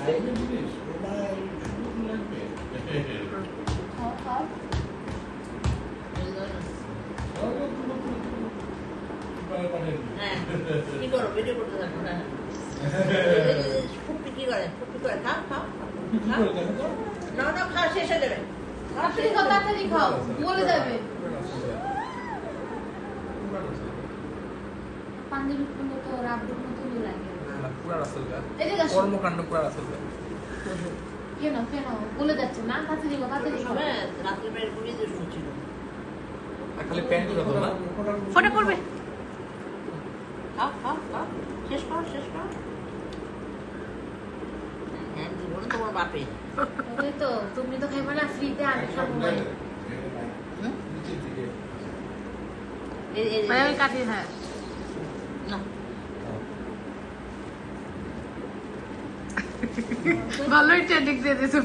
কি করো ভিডিও করতে থাকো না ফুপি কি করে খাও খাও না না খাওয়া শেষ হয়ে যাবে তাড়াতাড়ি খাও বলে যাবে পাঞ্জাবি পরলে তো রাব্বুর মতো লাগে পুরা রাসূলগা এদিকে আসো কর্মকাণ্ড পুরা রাসূলগা কেন বলে যাচ্ছে না তাড়াতাড়ি খাও রাত্রে মেয়ের পুরি দুষ্ট ছিল আর খালি প্যান্ট গুলো তো না ফটো করবে খাও খাও খাও শেষ করো হ্যাঁ জীবনে তোমার বাপে ওই তো তুমি তো খাইবা না ফ্রিতে আমি খাবো আমি কাটি হ্যাঁ না ভালোই ট্রেন্ডিং দিয়ে দিয়েছে